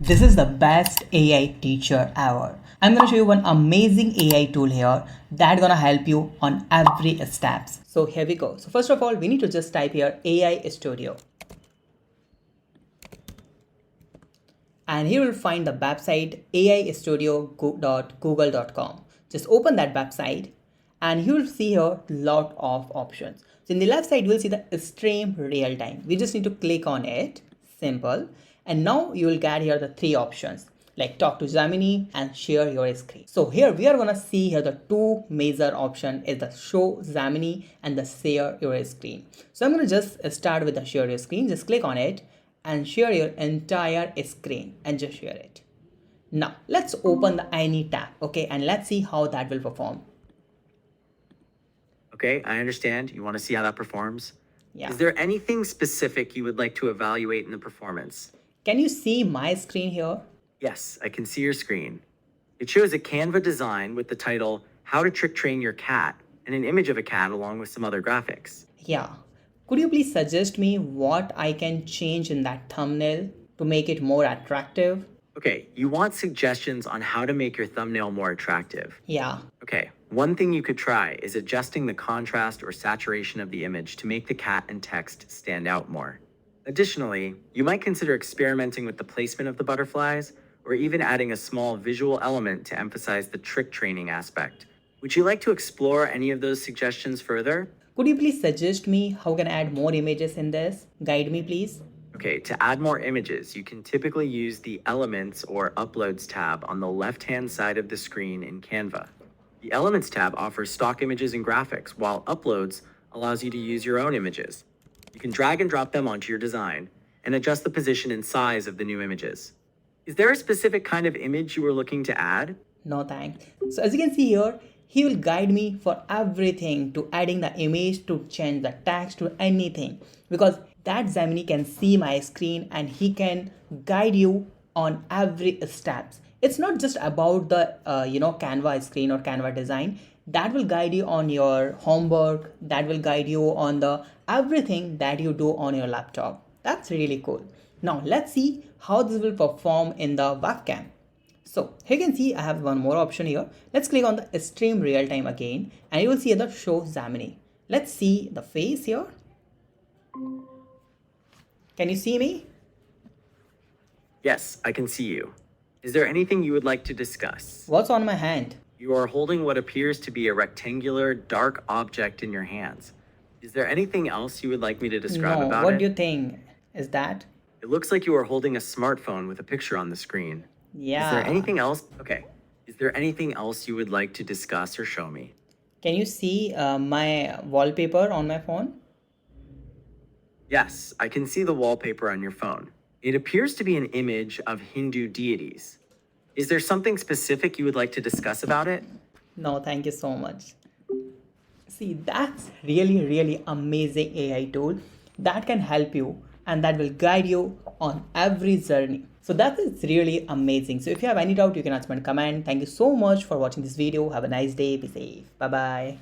This is the best AI teacher ever. I'm gonna show you one amazing AI tool here that's gonna help you on every steps. So here we go. So first of all, we need to just type here AI Studio. And here you'll find the website aistudio.google.com. Just open that website and you'll see here lot of options. So in the left side, you will see the stream real time. We just need to click on it, simple. And now you will get here the three options like talk to Gemini and share your screen. So here we are gonna see here the two major option is the show Gemini and the share your screen. So I'm gonna just start with the share your screen. Just click on it and share your entire screen and just share it. Now let's open the any tab, okay, and let's see how that will perform. Okay, I understand. You want to see how that performs? Yeah. Is there anything specific you would like to evaluate in the performance? Can you see my screen here? Yes, I can see your screen. It shows a Canva design with the title, How to Trick Train Your Cat, and an image of a cat along with some other graphics. Yeah. Could you please suggest me what I can change in that thumbnail to make it more attractive? Okay, you want suggestions on how to make your thumbnail more attractive. Yeah. Okay, one thing you could try is adjusting the contrast or saturation of the image to make the cat and text stand out more. Additionally, you might consider experimenting with the placement of the butterflies or even adding a small visual element to emphasize the trick training aspect. Would you like to explore any of those suggestions further? Could you please suggest me how can I add more images in this? Guide me please. Okay, to add more images, you can typically use the Elements or Uploads tab on the left-hand side of the screen in Canva. The Elements tab offers stock images and graphics, while Uploads allows you to use your own images. You can drag and drop them onto your design and adjust the position and size of the new images. Is there a specific kind of image you were looking to add? No thanks. So as you can see here, he will guide me for everything to adding the image, to change the text, to anything, because that Gemini can see my screen and he can guide you on every steps. It's not just about the Canva screen or Canva design. That will guide you on your homework. That will guide you on the everything that you do on your laptop. That's really cool. Now let's see how this will perform in the webcam. So here you can see I have one more option here. Let's click on the stream real time again and you will see the show Gemini. Let's see the face here. Can you see me? Yes, I can see you. Is there anything you would like to discuss? What's on my hand? You are holding what appears to be a rectangular, dark object in your hands. Is there anything else you would like me to describe about what it? do you think? Is that? It looks like you are holding a smartphone with a picture on the screen. Yeah. Is there anything else? Okay. Is there anything else you would like to discuss or show me? Can you see my wallpaper on my phone? Yes, I can see the wallpaper on your phone. It appears to be an image of Hindu deities. Is there something specific you would like to discuss about it? No, thank you so much. See, that's really amazing AI tool that can help you and that will guide you on every journey. So that is really amazing. So if you have any doubt, you can ask me in comment. Thank you so much for watching this video. Have a nice day. Be safe. Bye bye.